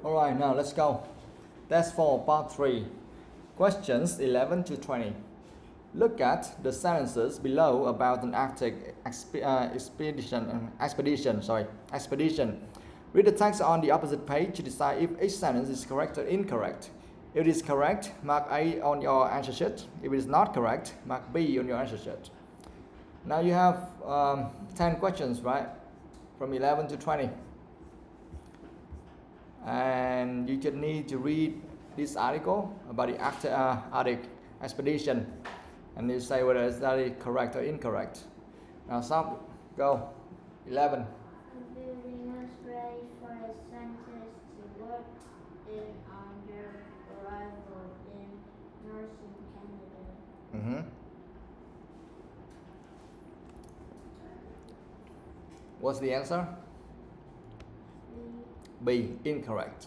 Alright, now let's go. Test 4, part 3. Questions 11 to 20. Look at the sentences below about an Arctic expedition. Read the text on the opposite page to decide if each sentence is correct or incorrect. If it is correct, mark A on your answer sheet. If it is not correct, mark B on your answer sheet. Now you have 10 questions, right? From 11 to 20. And you just need to read this article about the Arctic expedition. And you say whether it's that is correct or incorrect. Now stop, go. 11. The building was ready for the scientists to work in on their arrival in northern Canada. What's the answer? B, incorrect.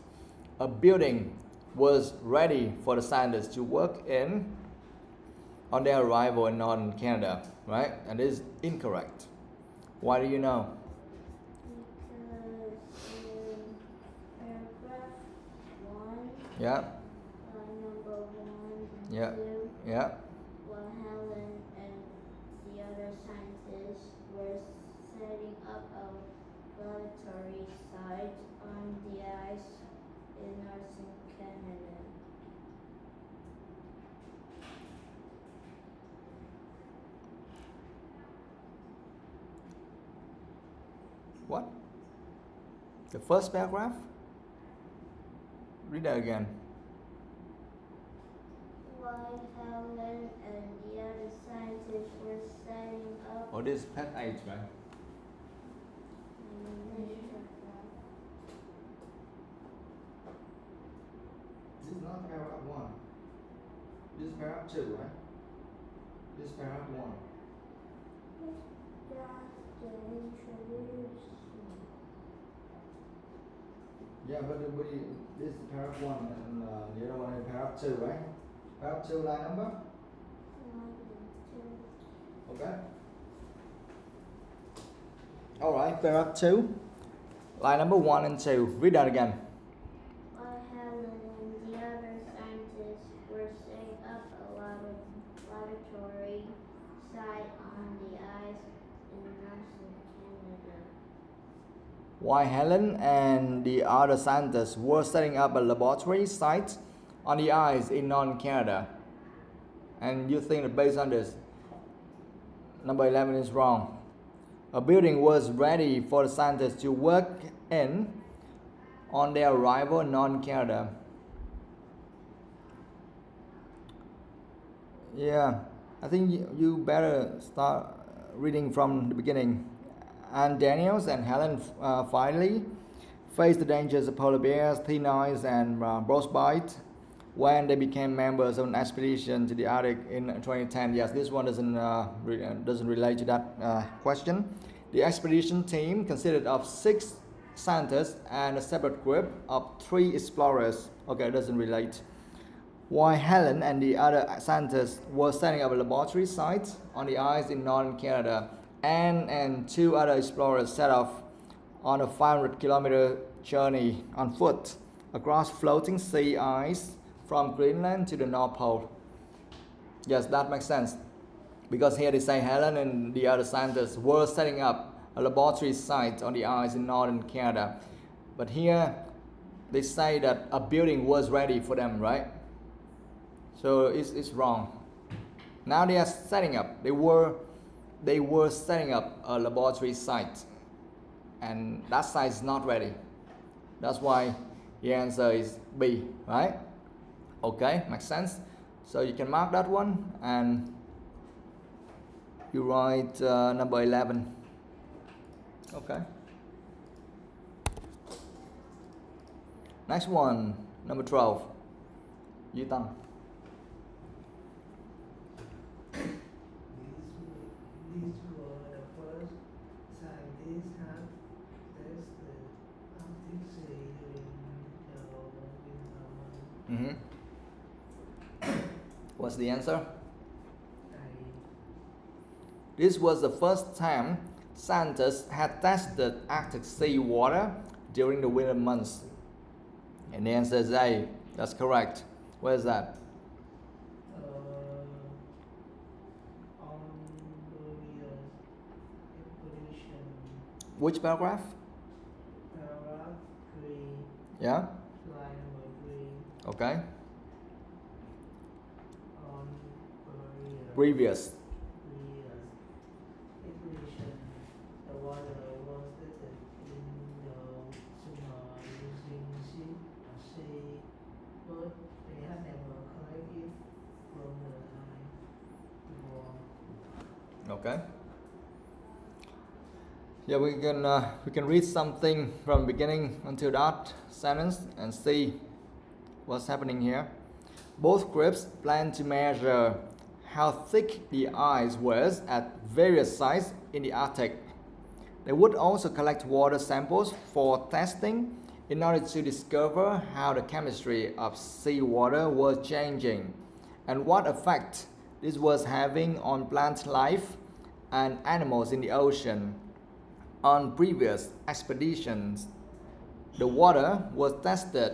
A building was ready for the scientists to work in on their arrival in northern Canada, right? And this is incorrect. Why do you know? Because in paragraph 1, Yeah, number 1 and yeah, 2, yeah. while Helen and the other scientists were setting up a laboratory site on the ice in northern Canada. What? The first paragraph? Read that again. While Helen and the other scientists were setting up Oh, this is page 8, right? This is not paragraph 1. This is paragraph 2, right? This is paragraph 1. Yeah, but this is paragraph 1 and the other one is paragraph 2, right? Paragraph 2 line number? Okay. Alright, paragraph 2. Line number 1 and 2. Read that again. While Helen and the other scientists were setting up a laboratory site on the ice in northern Canada. While Helen and the other scientists were setting up a laboratory site on the ice in northern Canada. And you think that based on this, number 11 is wrong. A building was ready for the scientists to work in on their arrival in northern Canada. Yeah, I think you better start reading from the beginning. And Daniels and Helen finally faced the dangers of polar bears, thin ice, and frostbite when they became members of an expedition to the Arctic in 2010. Yes, this one doesn't relate to that question. The expedition team consisted of 6 scientists and a separate group of 3 explorers. Okay, it doesn't relate. While Helen and the other scientists were setting up a laboratory site on the ice in northern Canada, and 2 other explorers set off on a 500-kilometer journey on foot across floating sea ice from Greenland to the North Pole. Yes, that makes sense. Because here they say Helen and the other scientists were setting up a laboratory site on the ice in northern Canada. But here they say that a building was ready for them, right? So it's wrong. Now they are setting up. They were setting up a laboratory site, and that site is not ready. That's why the answer is B, right? Okay, makes sense. So you can mark that one and you write number 11. Okay. Next one, number 12. Duy Tăng. These were the first scientists had tested the Arctic Sea during the winter months. What's the answer? I This was the first time scientists had tested Arctic sea water during the winter months. And the answer is A. That's correct. Where is that? On previous expedition, Which paragraph? paragraph 3, Yeah? line number 3. Okay. On Previous. previous expedition, the water was tested in the summer using sea, but they had never collected from the line before. Okay. Yeah, we can read something from beginning until that sentence and see what's happening here. Both groups plan to measure how thick the ice was at various sites in the Arctic. They would also collect water samples for testing in order to discover how the chemistry of seawater was changing and what effect this was having on plant life and animals in the ocean. On previous expeditions, the water was tested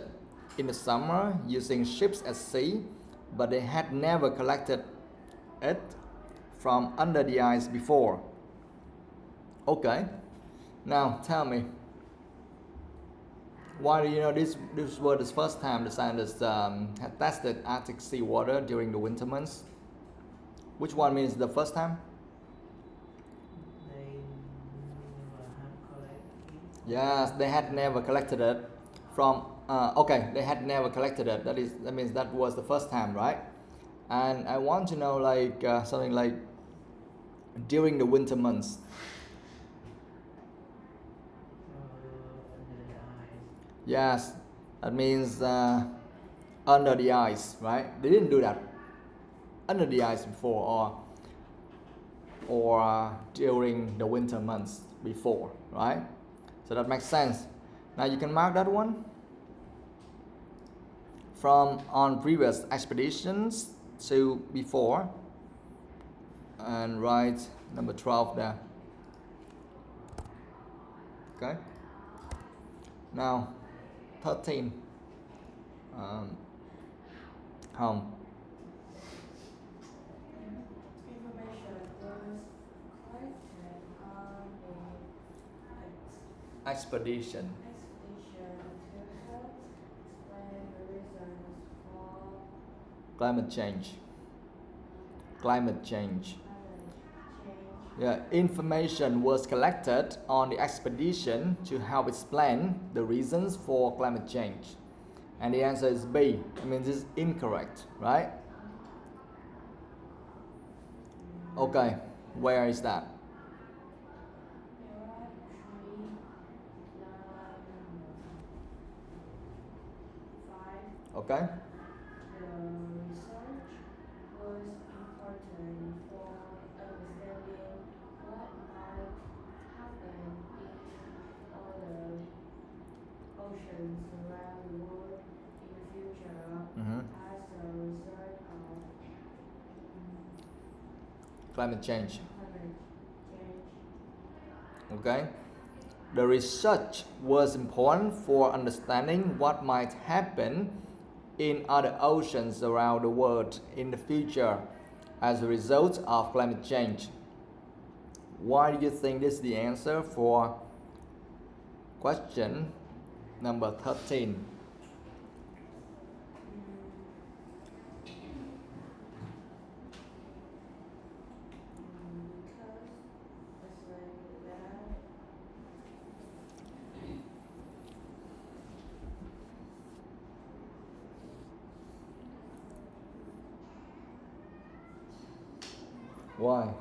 in the summer using ships at sea, but they had never collected it from under the ice before. Okay, now tell me, why do you know this was the first time the scientists had tested Arctic seawater during the winter months? Which one means the first time? They never had collected. Yes, they had never collected it from. Okay, they had never collected it. That means that was the first time, right? And I want to know like something like during the winter months. Under the ice. Yes, that means under the ice, right? They didn't do that under the ice before, or during the winter months before, right? So that makes sense. Now you can mark that one. From on previous expeditions to before, and write number 12 there. Okay. Now 13. Home. Information was collected on the Expedition. expedition to help explain the reasons for Climate change. Climate change. climate change. Yeah, information was collected on the expedition to help explain the reasons for climate change. And the answer is B. It means it's incorrect, right? Okay, where is that? Paragraph 3, line 5. Okay? The research was important for understanding what might happen in other oceans around the world in the future Mhm. as a result of Climate change. climate change. Okay? The research was important for understanding what might happen in other oceans around the world in the future as a result of climate change. Why do you think this is the answer for question number 13? Because it's like that. Why?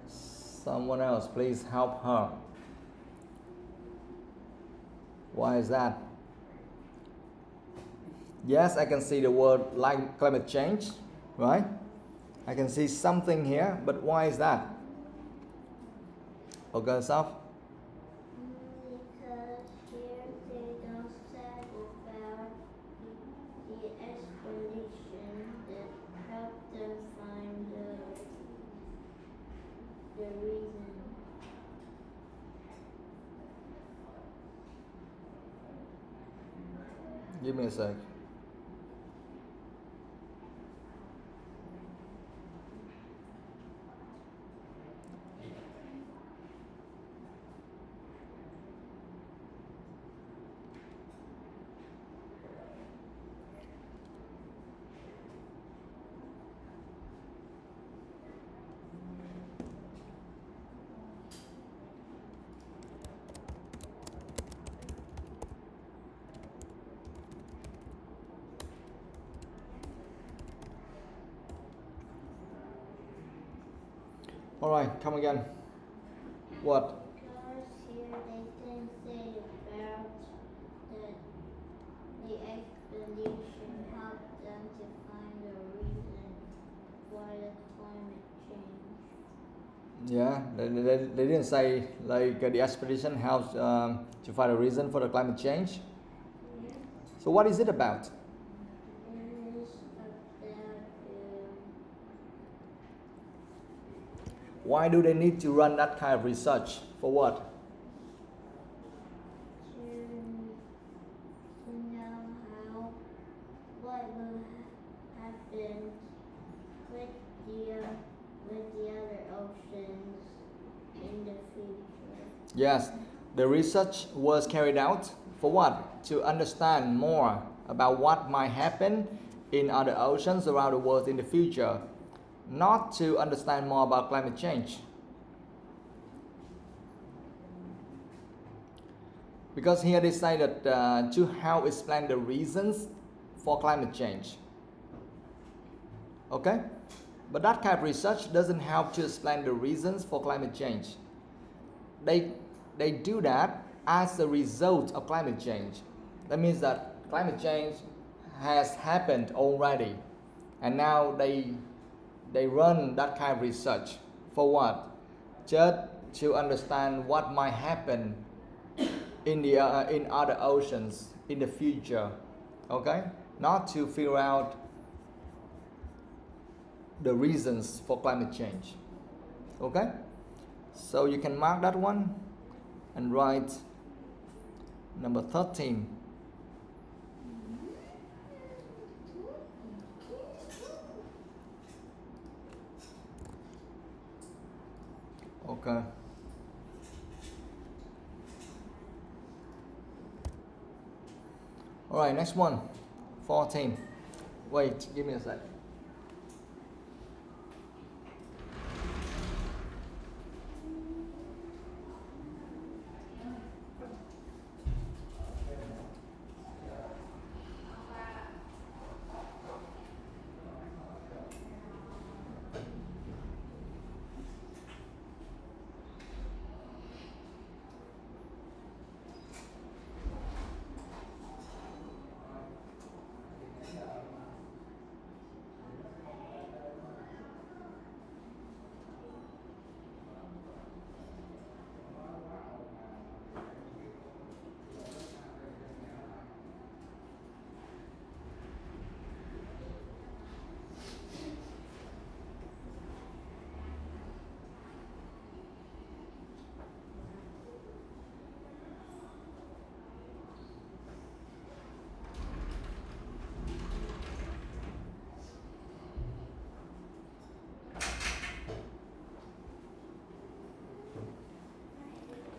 Someone else, please help her. Why is that? Yes, I can see the word like climate change, right? I can see something here, but why is that? Okay, Saf? Because here they don't say about the expedition that helped them find the the reason. Give me a sec. All right, come again. What? Because here they can say about that the expedition helped them to find the reason for the climate change. Yeah, they didn't say like the expedition helps to find a reason for the climate change. So what is it about? It is about Why do they need to run that kind of research? For what? to know how what will happen with the other oceans in the future. Yes, the research was carried out for what? To understand more about what might happen in other oceans around the world in the future, not to understand more about climate change. Because here they say that to help explain the reasons for climate change. Okay? But that kind of research doesn't help to explain the reasons for climate change. They do that as a result of climate change. That means that climate change has happened already, and now they run that kind of research for what? Just to understand what might happen in other oceans in the future. Okay? Not to figure out the reasons for climate change. Okay? So you can mark that one and write number 13. Okay. All right, next one. 14. Wait, give me a sec.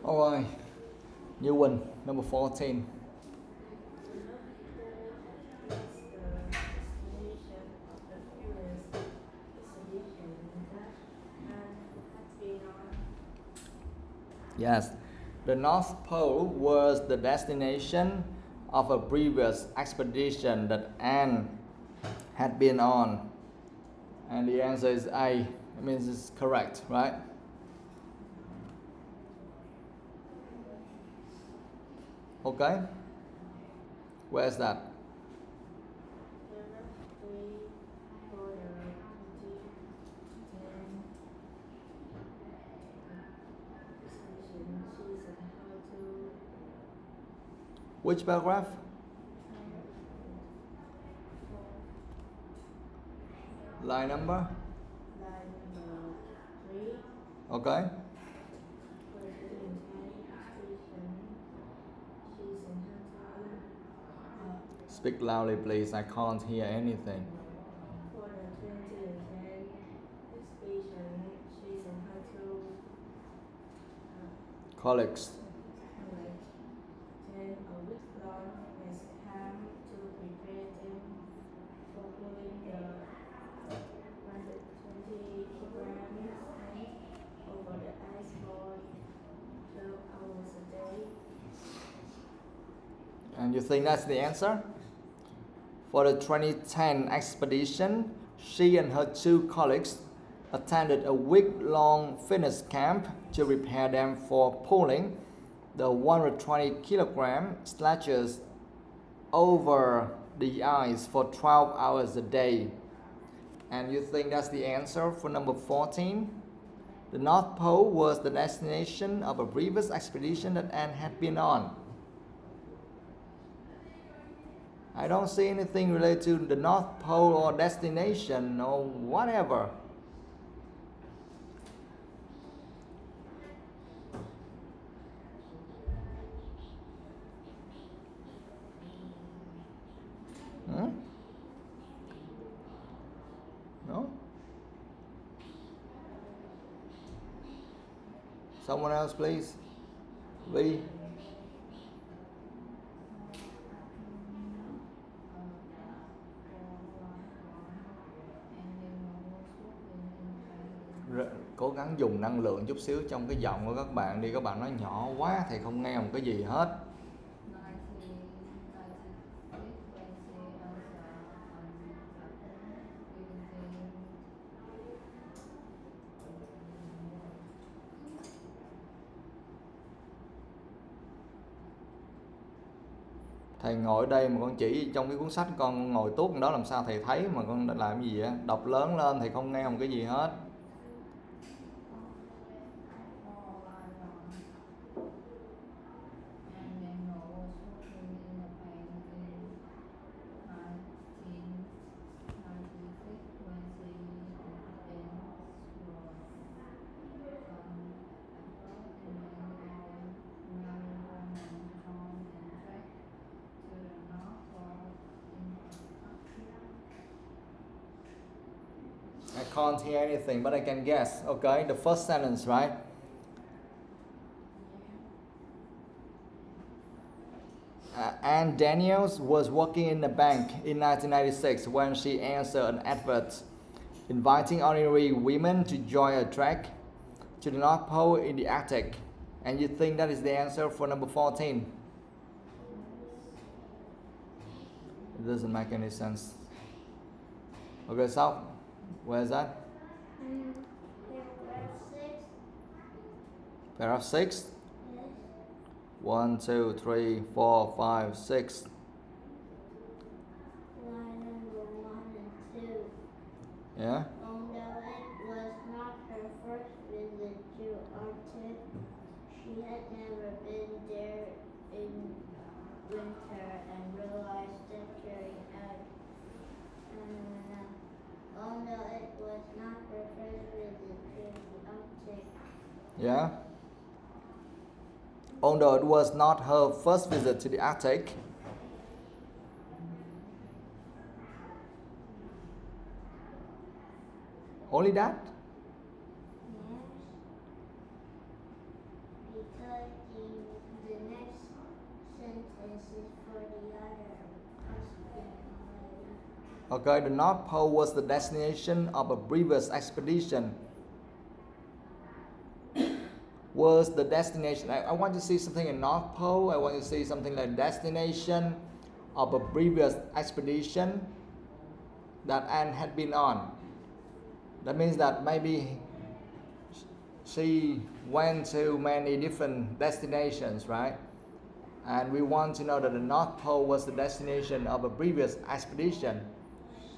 All right, new one, number 14. Yes, the North Pole was the destination of a previous expedition that Anne had been on. And the answer is A. It means it's correct, right? Okay. Where's that? Which paragraph? Line number? Okay. For the 2010 expedition, she's in her Speak loudly, please. I can't hear anything. For the 2010 expedition, she's in her two Colleagues. college. Then a week-long has come to prepare them for pulling the 120 kilograms over the ice for 12 hours a day. And you think that's the answer? For the 2010 expedition, she and her two colleagues attended a week-long fitness camp to prepare them for pulling the 120 kilogram sledges over the ice for 12 hours a day. And you think that's the answer for number 14? The North Pole was the destination of a previous expedition that Anne had been on. I don't see anything related to the North Pole or destination or whatever. No? Someone else, please. Lee. Cố gắng dùng năng lượng chút xíu trong cái giọng của các bạn đi. Các bạn nói nhỏ quá thầy không nghe một cái gì hết. Thầy ngồi ở đây mà con chỉ trong cái cuốn sách, con ngồi tuốt đó làm sao thầy thấy mà con đã làm gì vậy? Đọc lớn lên thầy không nghe một cái gì hết. I can't hear anything, but I can guess. Okay, the first sentence, right? Anne Daniels was working in a bank in 1996 when she answered an advert inviting ordinary women to join a trek to the North Pole in the Arctic. And you think that is the answer for number 14? It doesn't make any sense. Okay, so where is that? Paragraph 6? Yes. 1, 2, 3, 4, 5, 6. Line number 1 and 2. Yeah? Although it was not her first visit to Arctic, she had never been there in winter and realized that during although it was not her first visit to the Arctic. Yeah? Although it was not her first visit to the Arctic. Only that? Yes. Because the next sentence is for the other husband already. Okay, the North Pole was the destination of a previous expedition. Was the destination. I want to see something in North Pole. I want to see something like destination of a previous expedition that Anne had been on. That means that maybe she went to many different destinations, right? And we want to know that the North Pole was the destination of a previous expedition.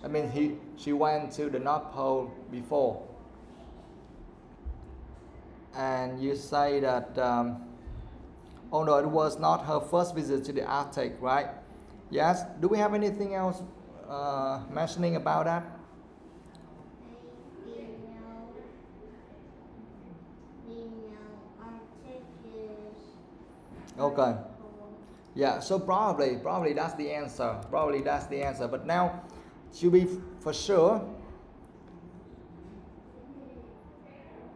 I mean, she went to the North Pole before. And you say that although it was not her first visit to the Arctic, right? Yes. Do we have anything else mentioning about that? Okay. Pole. Yeah, so probably that's the answer. Probably that's the answer. But now, to be for sure,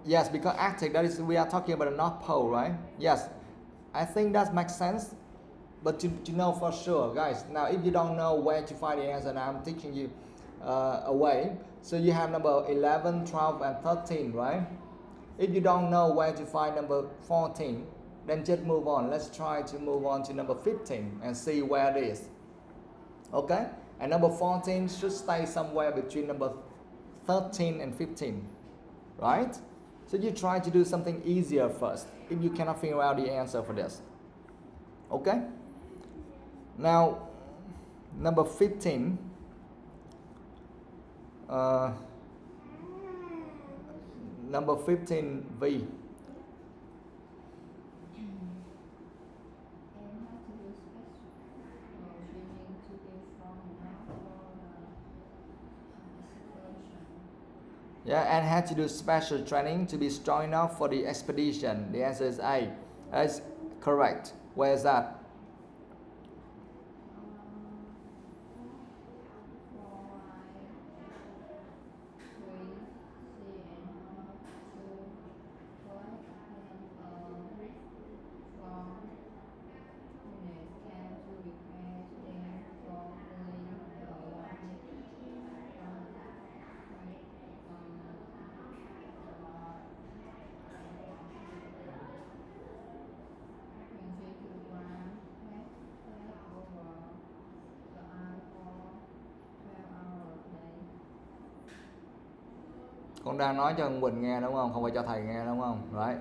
yes, because Arctic, that is, we are talking about the North Pole, right? Yes, I think that makes sense. But to know for sure, guys, now if you don't know where to find the answer, now I'm teaching you a way. So you have number 11, 12, and 13, right? If you don't know where to find number 14, then just move on. Let's try to move on to number 15 and see where it is. Okay? And number 14 should stay somewhere between number 13 and 15, right? So you try to do something easier first if you cannot figure out the answer for this. Okay? Now, number 15. Number 15, V. And have to do special training to be strong enough for the expedition. Yeah, and had to do special training to be strong enough for the expedition. The answer is A. That's correct. Where is that? Con đang nói cho ông Quỳnh nghe đúng không? Không phải cho thầy nghe đúng không? Right.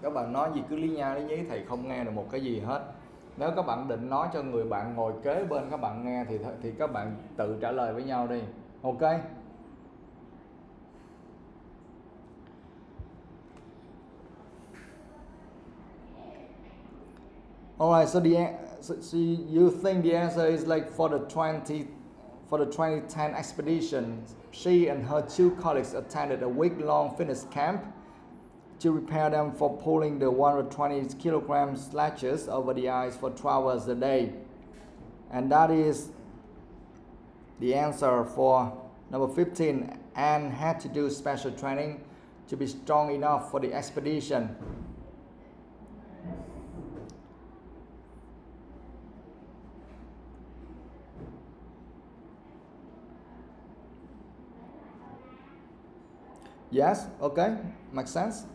Các bạn nói gì cứ lý nhao lý nhí, thầy không nghe được một cái gì hết. Nếu các bạn định nói cho người bạn ngồi kế bên các bạn nghe thì các bạn tự trả lời với nhau đi. Ok? Alright, so you think the answer is like for the 2010 expedition, she and her 2 colleagues attended a week-long fitness camp to prepare them for pulling the 120 kilogram sledges over the ice for 12 hours a day. And that is the answer for number 15, and had to do special training to be strong enough for the expedition. Yes, okay, makes sense.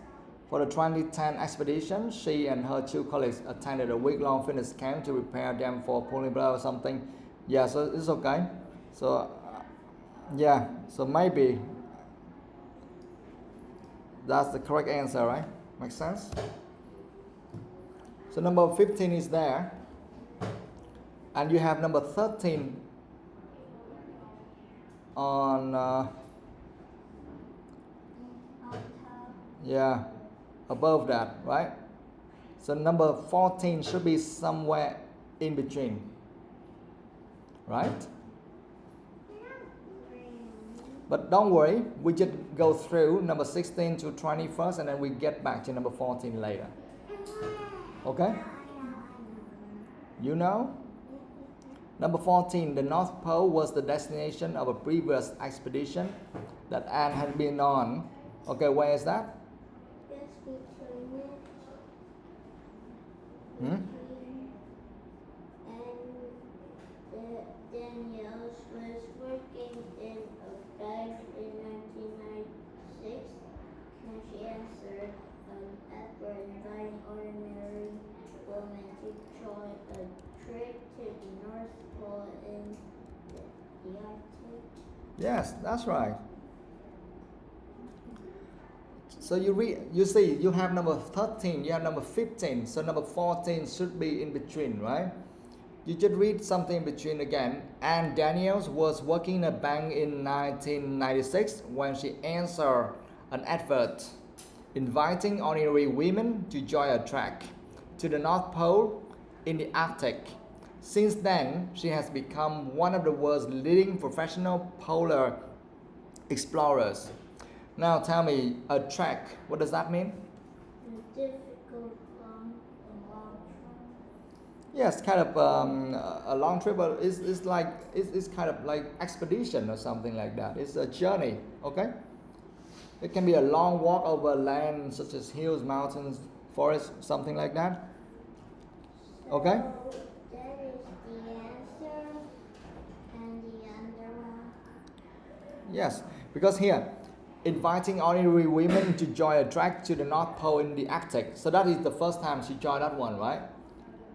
For the 2010 expedition, she and her 2 colleagues attended a week-long fitness camp to prepare them for pulling blah or something. Yeah, so it's okay. So, yeah, so maybe that's the correct answer, right? Makes sense? So number 15 is there. And you have number 13 on... yeah, above that, right? So number 14 should be somewhere in between, right? But don't worry, we just go through number 16 to 20 first, and then we get back to number 14 later. Okay? You know? Number 14, the North Pole was the destination of a previous expedition that Anne had been on. Okay, where is that? Hmm? And Daniels was working in a bank in 1996 when she answered an advert inviting ordinary women to join a trip to the North Pole in the Arctic. Yes, that's right. So you see, you have number 13, you have number 15, so number 14 should be in between, right? You just read something in between again. And Daniels was working in a bank in 1996 when she answered an advert inviting ordinary women to join a trek to the North Pole in the Arctic. Since then, she has become one of the world's leading professional polar explorers. Now tell me, a trek, what does that mean? A difficult long trip. Yes, kind of a long trip, but it's kind of like expedition or something like that. It's a journey, okay? It can be a long walk over land such as hills, mountains, forests, something like that. Okay? So that is the answer. And the other one. Yes, because here, inviting ordinary women to join a trek to the North Pole in the Arctic. So that is the first time she joined that one, right?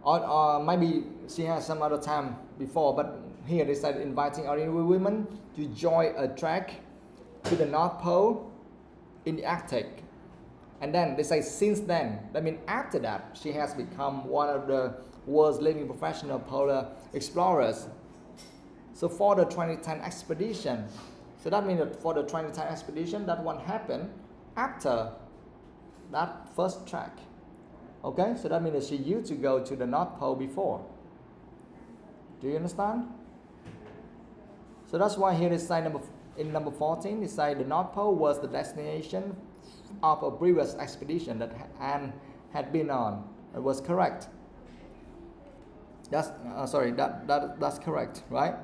Or maybe she has some other time before, but here they said inviting ordinary women to join a trek to the North Pole in the Arctic. And then they say since then, that means after that, she has become one of the world's leading professional polar explorers. So for the 2010 expedition, so that means that for the 2010 expedition, that one happened after that first trek. Okay, so that means that she used to go to the North Pole before. Do you understand? So that's why here they say in number 14, they say the North Pole was the destination of a previous expedition that Anne had been on. It was correct. That's that's correct, right?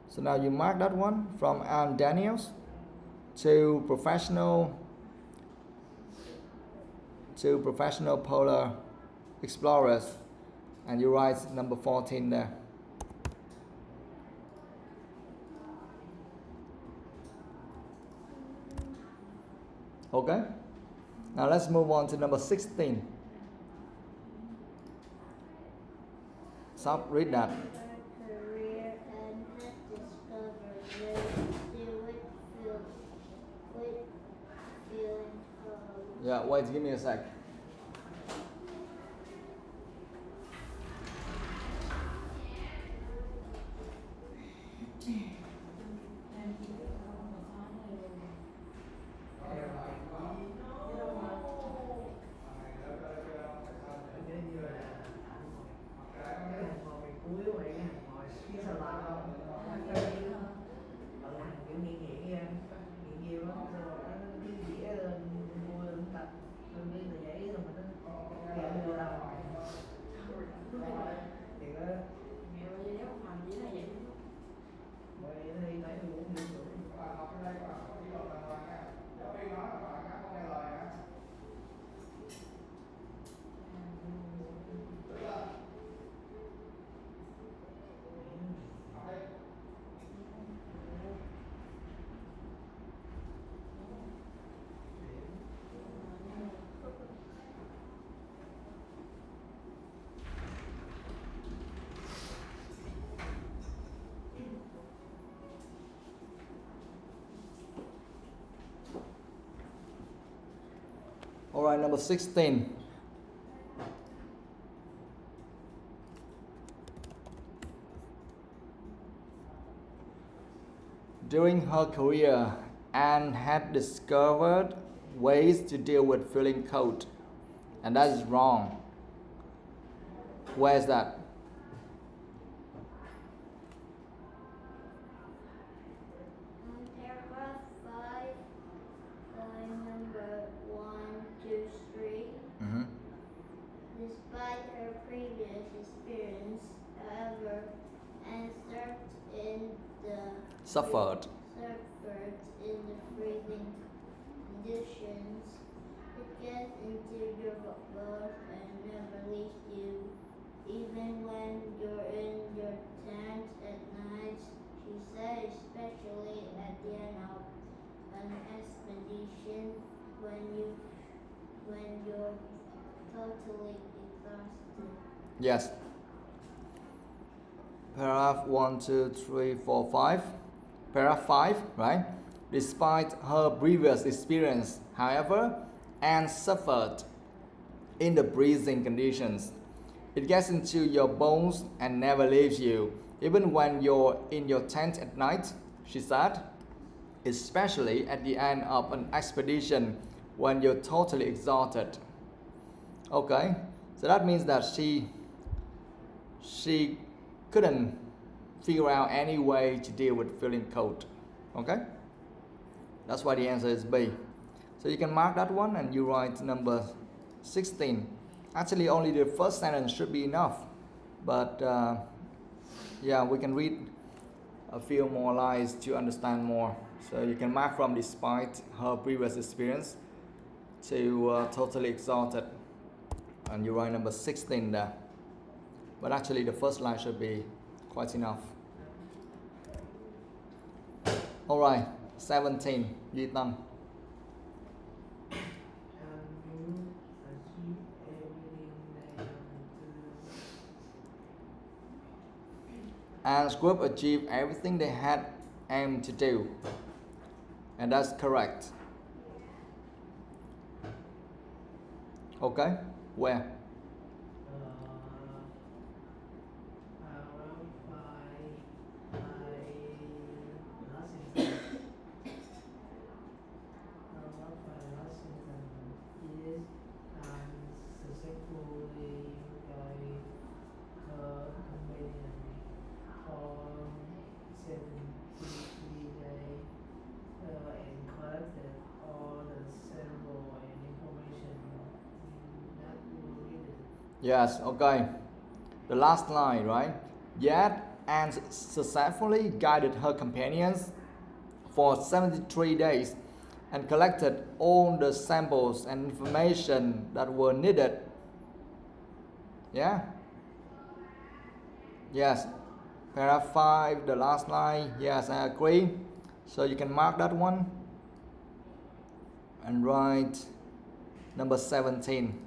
So now you mark that one from Anne Daniels to professional polar explorers, and you write number 14 there. Okay, now let's move on to number 16. Stop, read that. Career and had discovered ways to do it with feeling cold. Yeah, wait, give me a sec. All right, number 16. During her career, Anne had discovered ways to deal with feeling cold, and that is wrong. Where is that? Paragraph 5, line number 1, 2, 3. Mm-hmm. Despite her previous experience, however, Anne Suffered. in the freezing conditions. It gets into your bones and never leaves you, even when you're in your tent at night. She said, especially at the end of an expedition when you're totally exhausted. Yes. Paragraph 1, 2, 3, 4, 5. Paragraph 5, right? Despite her previous experience, however, Anne suffered in the freezing conditions. It gets into your bones and never leaves you, even when you're in your tent at night, she said, especially at the end of an expedition when you're totally exhausted. Okay, so that means that she couldn't figure out any way to deal with feeling cold. Okay, That's why the answer is B. So you can mark that one and you write number 16. Actually, only the first sentence should be enough. But yeah, we can read a few more lines to understand more. So you can mark from despite her previous experience to totally exhausted. And you write number 16 there. But actually the first line should be quite enough. Alright, 17, Duy Tâm. And group achieved everything they had aimed to do. And that's correct. Okay, where? Yes, okay. The last line, right? Yet and successfully guided her companions for 73 days and collected all the samples and information that were needed. Yeah? Yes. Paragraph 5, the last line. Yes, I agree. So you can mark that one and write number 17.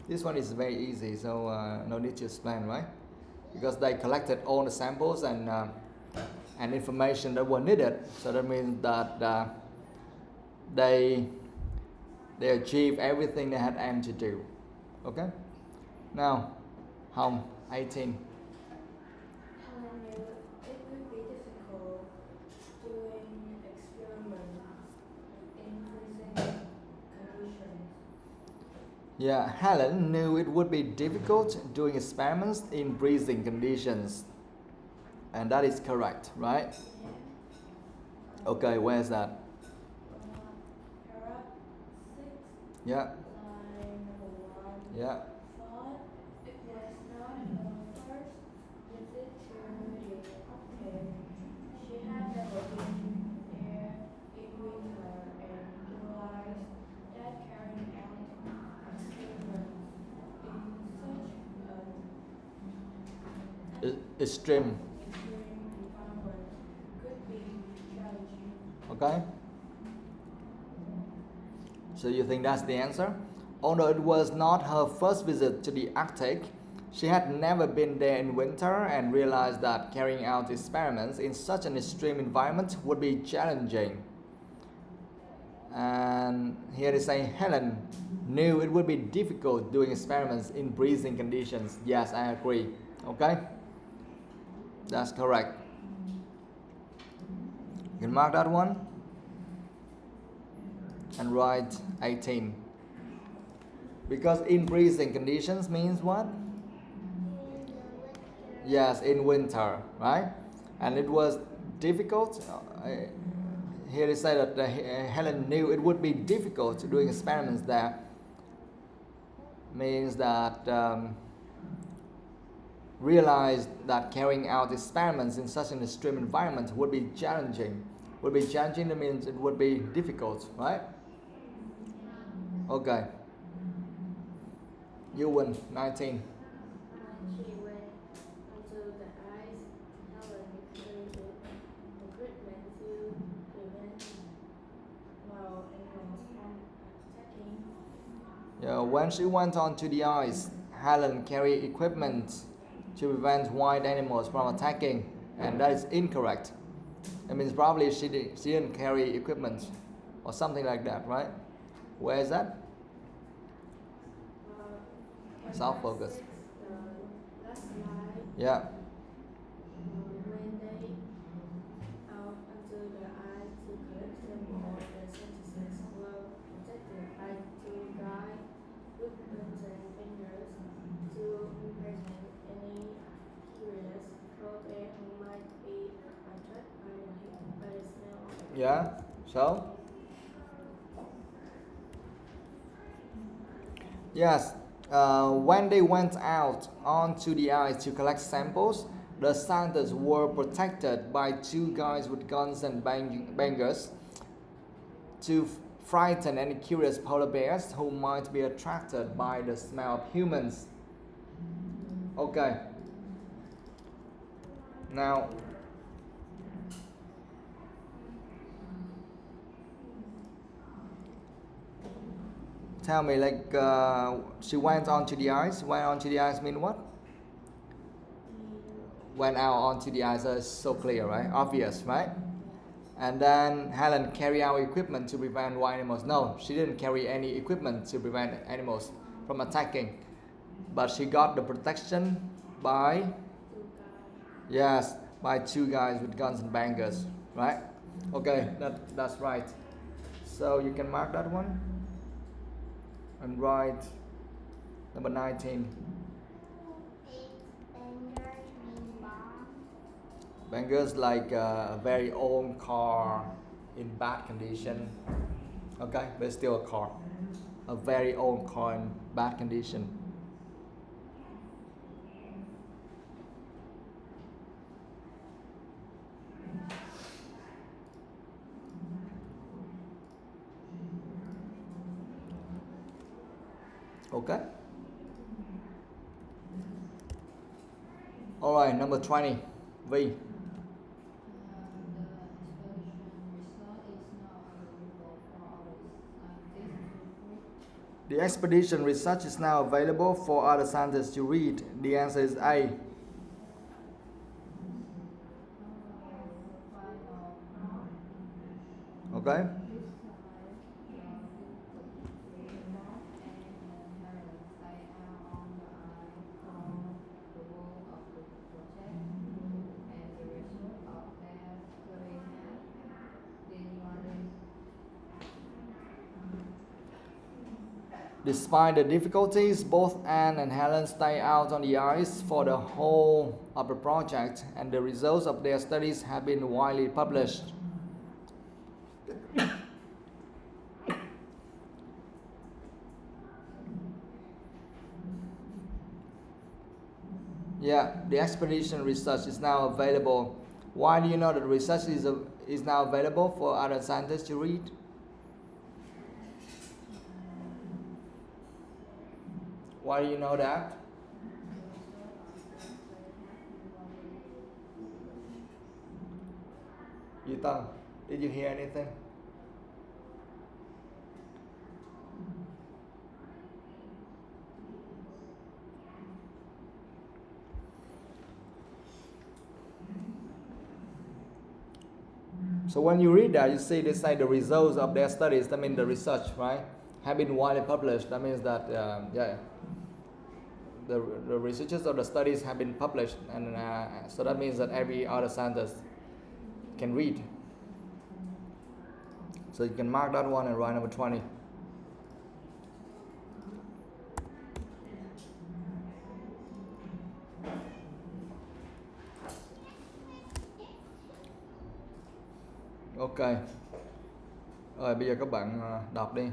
This one is very easy, so no need to explain, right? Because they collected all the samples and information that were needed. So that means that they achieved everything they had aimed to do. Okay? Now, Hồng, 18. Helen knew it would be difficult doing experiments in freezing conditions. Yeah, Helen knew it would be difficult doing experiments in freezing conditions. And that is correct, right? Okay, where is that? Paragraph 6, Yeah, line number 1. yeah. Thought it was not her first visit to the cocktail. She had never been there in winter and realized that carrying out experiments in such an Extreme. extreme environment could be challenging. Okay? So you think that's the answer? Although it was not her first visit to the Arctic, she had never been there in winter and realized that carrying out experiments in such an extreme environment would be challenging. And here they say Helen knew it would be difficult doing experiments in freezing conditions. Yes, I agree. Okay? That's correct. You can mark that one and write 18. Because in freezing conditions means what? Yes, in winter, right? And it was difficult. Here they say that Helen knew it would be difficult doing experiments there. Means that realized that carrying out experiments in such an extreme environment would be challenging. Would be challenging, that means it would be difficult, right? Okay. You win, 19. When she went onto the ice, Helen created equipment to prevent wild animals from attacking. Yeah, when she went onto the ice, Helen carried equipment to prevent wild animals from attacking, and that is incorrect. It means probably she didn't carry equipment or something like that, right? Where is that? Self focus. Last slide. Yeah. When they out onto the ice to collect them all, the scientists were protected by two guys with guns and fingers to imprison any curious crowd who might be attracted by the smell Yeah. So. Yes. When they went out onto the ice to collect samples, the scientists were protected by two guys with guns and bangers to frighten any curious polar bears who might be attracted by the smell of humans. Okay. Now, tell me, like, she went onto the ice. Went onto the ice mean what? Went out onto the ice. Is so clear, right? Obvious, right? And then Helen carried out equipment to prevent wild animals. No, she didn't carry any equipment to prevent animals from attacking, but she got the protection by, yes, by two guys with guns and bangers, right? Okay, that's right. So you can mark that one and write number 19. Bangers like a very old car in bad condition. Okay, but still a car. A very old car in bad condition. Okay. All right, number 20. V. The expedition research is now available for other scientists to read. The answer is A. Okay. Despite the difficulties, both Anne and Helen stayed out on the ice for the whole of the project, and the results of their studies have been widely published. Yeah, the expedition research is now available. Why do you know that research is now available for other scientists to read? Why do you know that? Yutan, did you hear anything? So when you read that, you see they say the results of their studies, that means the research, right, have been widely published. That means that, the researches of the studies have been published, and so that means that every other scientist can read. So you can mark that one and write number 20. Ok. Rồi bây giờ các bạn đọc đi.